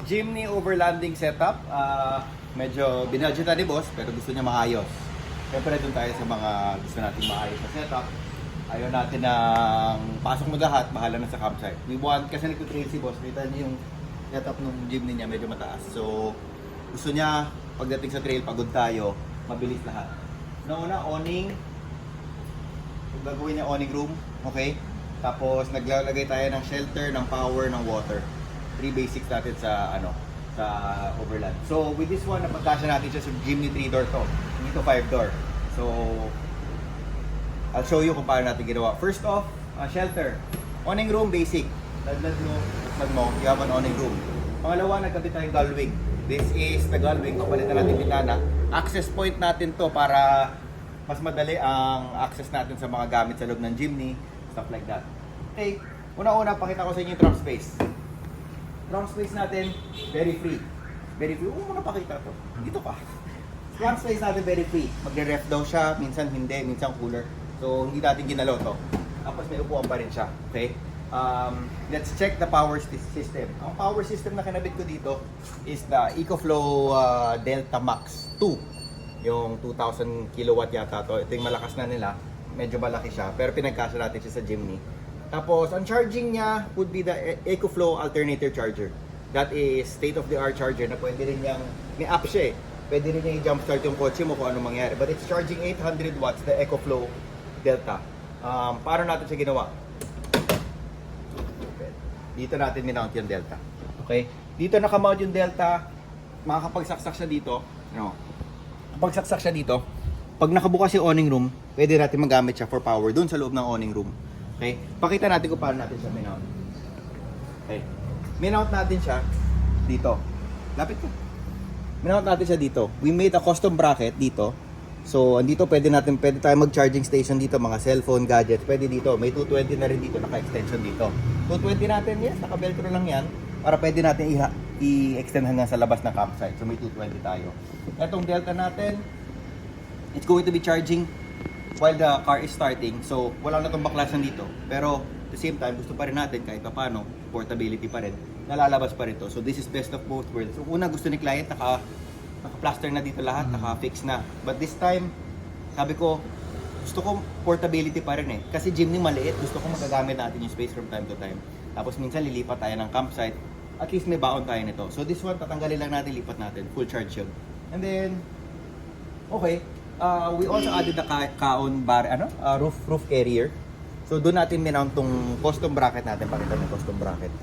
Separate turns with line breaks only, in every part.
Jimny overlanding setup. Medyo binadgetan ni boss pero gusto niya maayos. Siyempre doon tayo sa mga gusto nating maayos na setup. Ayaw natin ng pasok mo lahat, bahala na sa campsite. We want, kasi nagtutrail si boss, kita niyo yung setup ng Jimny niya medyo mataas. So gusto niya pagdating sa trail, pagod tayo, mabilis lahat. Una, awning. Gagawin niya awning room, okay? Tapos naglalagay tayo ng shelter, ng power, ng water. 3 basics natin sa sa overland. So with this one, napagkasya natin siya sa Jimny 3-door to. Hindi to 5-door. So I'll show you kung paano natin ginawa. First off, shelter. Awning room, basic. Ladlad mo, you have an awning room. Pangalawa, nagkabit tayong gullwing. This is the gullwing. Papalitan natin bintana. Access point natin to para mas madali ang access natin sa mga gamit sa loob ng Jimny, stuff like that. Okay, una-una pakita ko sa inyo yung trunk space. Trunk space natin, very free. Very free. Muna pakita to. Dito pa. Trunk space natin very free. Magre-ref daw siya, minsan hindi, minsan cooler. So hindi natin ginalo to. Tapos may upuan pa rin siya. Okay? Let's check the power system. Ang power system na kinabit ko dito is the EcoFlow Delta Max 2. Yung 2,000 kilowatt yata to. Ito yung malakas na nila. Medyo malaki siya. Pero pinagkasya natin siya sa Jimny. Tapos, ang charging niya would be the EcoFlow alternator charger. That is state-of-the-art charger na pwede rin niyang, may app siya eh. Pwede rin niyang i-jumpstart yung kotse mo kung ano mangyari. But it's charging 800 watts, the EcoFlow Delta. Paano natin siya ginawa? Dito natin minount yung Delta. Okay? Dito nakamount yung Delta. Makakapagsaksak siya dito. Kapag saksak siya dito, pag nakabukas yung awning room, pwede natin magamit siya for power dun sa loob ng awning room. Okay? Pakita natin kung paano natin siya minount. Okay. Minount natin siya dito. Lapit ko. Minount natin siya dito. We made a custom bracket dito. So, andito pwede tayo mag-charging station dito, mga cellphone, gadgets. Pwede dito. May 220 na rin dito, naka-extension dito. 220 natin, yes, naka-velcro lang yan. Para pwede natin i-extend hanggang sa labas ng campsite. So, may 220 tayo. Etong Delta natin, it's going to be charging while the car is starting. So, wala na itong baklasan dito. Pero, at the same time, gusto pa rin natin kahit paano, portability pa rin. Nalalabas pa rin to. So, this is best of both worlds. So, una, gusto ni client, naka-plaster na dito lahat, naka-fix na. But this time, sabi ko, gusto ko portability pa rin eh. Kasi Jimny maliit, gusto ko magagamit natin yung space from time to time. Tapos minsan lilipat tayo ng campsite, at least may baon tayo nito. So this one, tatanggalin lang natin, lipat natin. Full charge yun. And then, okay, we also added the kaon bar, roof carrier. So doon natin minount tong custom bracket natin. Pakita ng custom bracket.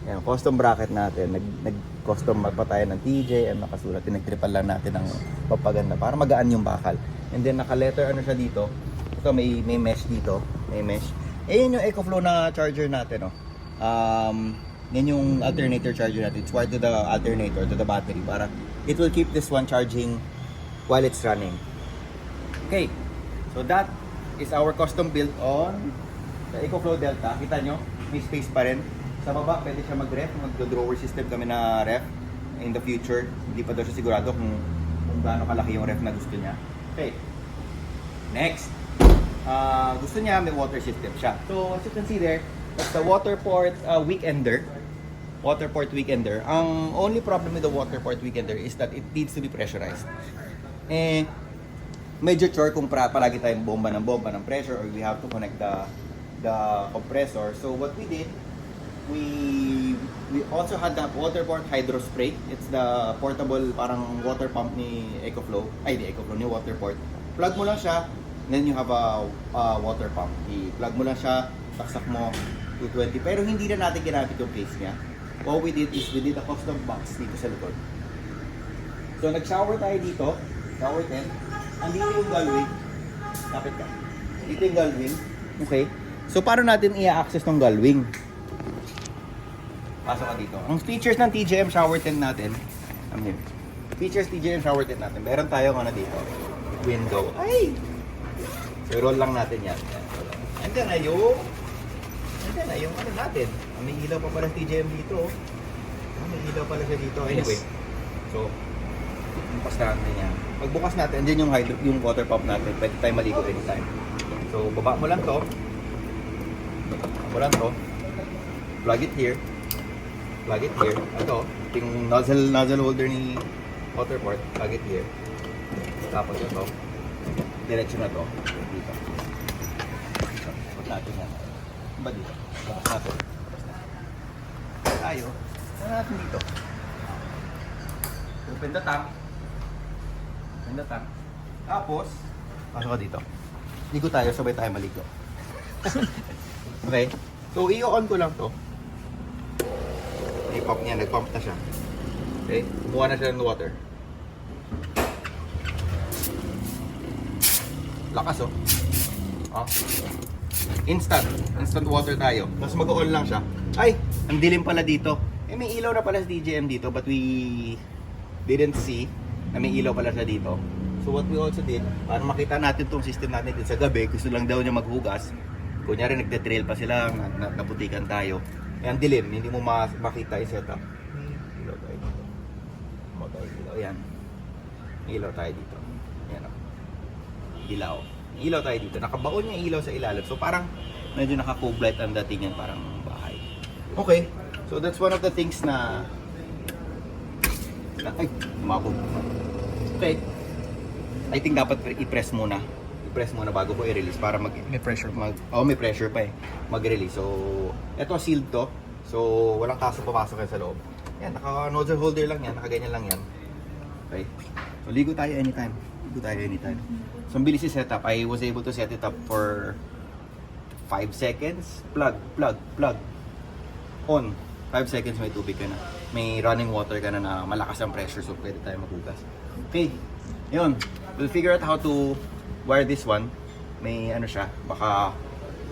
Yan, custom bracket natin. Nag-custom pa tayo ng TJM, nakasulat. Pinag-triple lang natin ng papaganda para magaan yung bakal. And then naka-letter siya dito. Ito may mesh dito. May mesh. Yun yung EcoFlow na charger natin, no. Yan yung alternator charger natin. It's wired to the alternator, to the battery, para it will keep this one charging while it's running. Okay. So that is our custom build on the EcoFlow Delta. Kita nyo, may space pa rin. Sa baba, pwede siya mag-ref. Mag-drawer system kami na ref in the future. Hindi pa daw siya sigurado kung gaano kalaki yung ref na gusto niya. Okay. Next. Gusto niya may water system siya. So, as you can see there, that's the Waterport Weekender. Waterport Weekender. Ang only problem with the Waterport Weekender is that it needs to be pressurized. Medyo chore kung palagi tayong bomba ng pressure or we have to connect the compressor. So, what we did, we also had the Waterport Hydro Spray. It's the portable parang water pump ni EcoFlow. Ni EcoFlow, ni Waterport. Plug mo lang siya, then you have a water pump. I-plug mo lang siya, saksak mo, 220. Pero hindi na natin ginamit yung case niya. What we did is we did a custom box dito sa likod. So nag-shower tayo dito, shower 10. Andito yung gullwing. Kapit ka. Dito yung gullwing. Okay. So paano natin i-access tong gullwing? Pasok ka dito. Ang features ng TJM shower tent natin, features TJM shower tent natin, meron tayong dito, window. Ay! So roll lang natin yan. Andiyan na yung natin. May ilaw pa pala TJM dito. May ilaw pala siya dito. Anyway. So, bukas natin yan. Pagbukas natin, andyan yung water pump natin. Pwede tayo maligo anytime. So, baba mo lang to. Plug it here. plug it here. Ito, yung nozzle holder ni water port, plug it here. Tapos ito, diretso na to. Dito. Put natin yan. Ba dito? Tapos natin. Tayo. Ano natin dito? Open the tank. Open the tank. Tapos, pasok ka dito. Ligo tayo, sabay tayo maligo. Okay? So, i-on ko lang to. I-pump niya, nag-pump na siya. Okay? Kumuha na siya ng water. Lakas oh. Oh. Instant water tayo. Tapos mag-on lang siya. Ay, ang dilim pala dito. Eh, may ilaw na pala sa DJM dito, but we didn't see na may ilaw pala siya dito. So what we also did, para makita natin tong system natin din sa gabi, gusto lang daw niya maghugas. Kunyari nagde-drill pa sila, naputikan tayo. Eh, ang dilim, hindi mo makita yung setup. Ilaw tayo dito. Ilaw, yan. Ilaw tayo dito. Yan o. Ilaw. Ilaw tayo dito. Nakabaon yung ilaw sa ilalim. So parang medyo naka-cove light ang dating yan, parang bahay. Okay. So that's one of the things na ay, umabog. Okay. I think dapat i-press muna. I-press muna bago ko i-release para
May pressure.
may pressure pa eh. Mag-release. So, eto sealed to. So, walang kaso papasok yan sa loob. Yan, naka-nozzle holder lang yan. Nakaganyan lang yan. Okay. So, ligo tayo anytime. Ligo tayo anytime. So, ang bilis i-setup. I was able to set it up for 5 seconds. Plug. On. 5 seconds may tubig ka na. May running water ka na na malakas ang pressure, so pwede tayo maghugas. Okay. Yun. We'll figure out how to wire this one. May ano siya, baka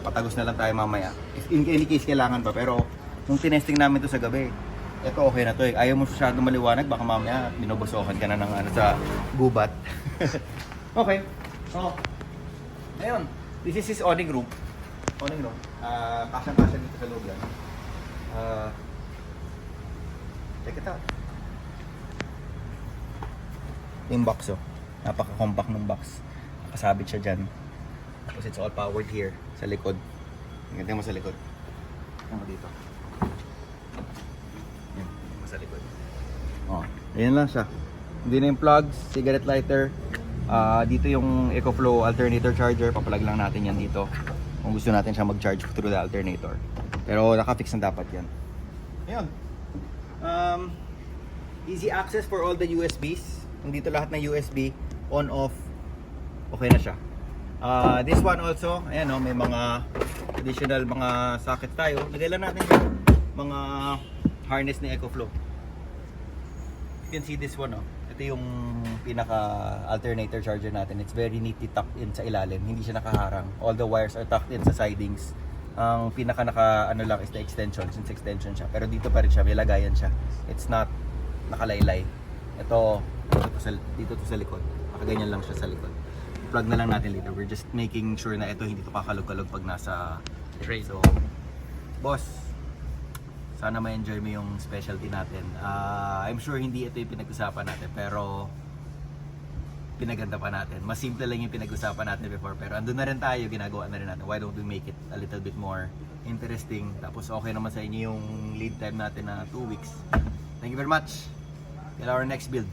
patagos na lang tayo mamaya. If in any case kailangan pa, pero nung tinesting namin to sa gabi, eto okay na to eh. Ayaw mo masyadong maliwanag, baka mamaya binubusokan ka na ng ano sa gubat. Okay. So, ayun. This is his awning room. Awning room. Kasang-kasya dito sa loob yan. Check it out. Yung box oh. Napaka-compact ng box. Nakasabit siya dyan. Tapos it's all powered here sa likod. Tingnan mo sa likod. Tingnan mo dito. Yan, sa likod. Oh, ayan lang siya. Hindi na yung plugs, cigarette lighter. Dito yung EcoFlow alternator charger. Papalag lang natin yan dito. Kung gusto natin siya mag-charge through the alternator. Pero naka-fix na dapat yan. Ayun. Easy access for all the USBs. Nandito lahat ng USB, on, off. Okay na siya. This one also, ayan o, may mga additional mga sockets tayo. Lagay lang natin yung mga harness ni EcoFlow. You can see this one o. Ito yung pinaka alternator charger natin. It's very neatly tucked in sa ilalim. Hindi siya nakaharang. All the wires are tucked in sa sidings. Ang pinaka ano lang is the extension, since extension siya. Pero dito pa rin siya, may lagayan siya. It's not nakalaylay. Ito, dito to sa likod. Nakaganyan lang siya sa likod. Plug na lang natin later. We're just making sure na ito hindi to kakalog-kalog pag nasa tray. So, boss, sana ma-enjoy mo yung specialty natin. I'm sure hindi ito yung pinag-usapan natin, pero pinaganda pa natin. Mas simple lang yung pinag-usapan natin before, pero andun na rin tayo, ginagawa na rin natin. Why don't we make it a little bit more interesting? Tapos okay naman sa inyo yung lead time natin na 2 weeks. Thank you very much. Till our next build.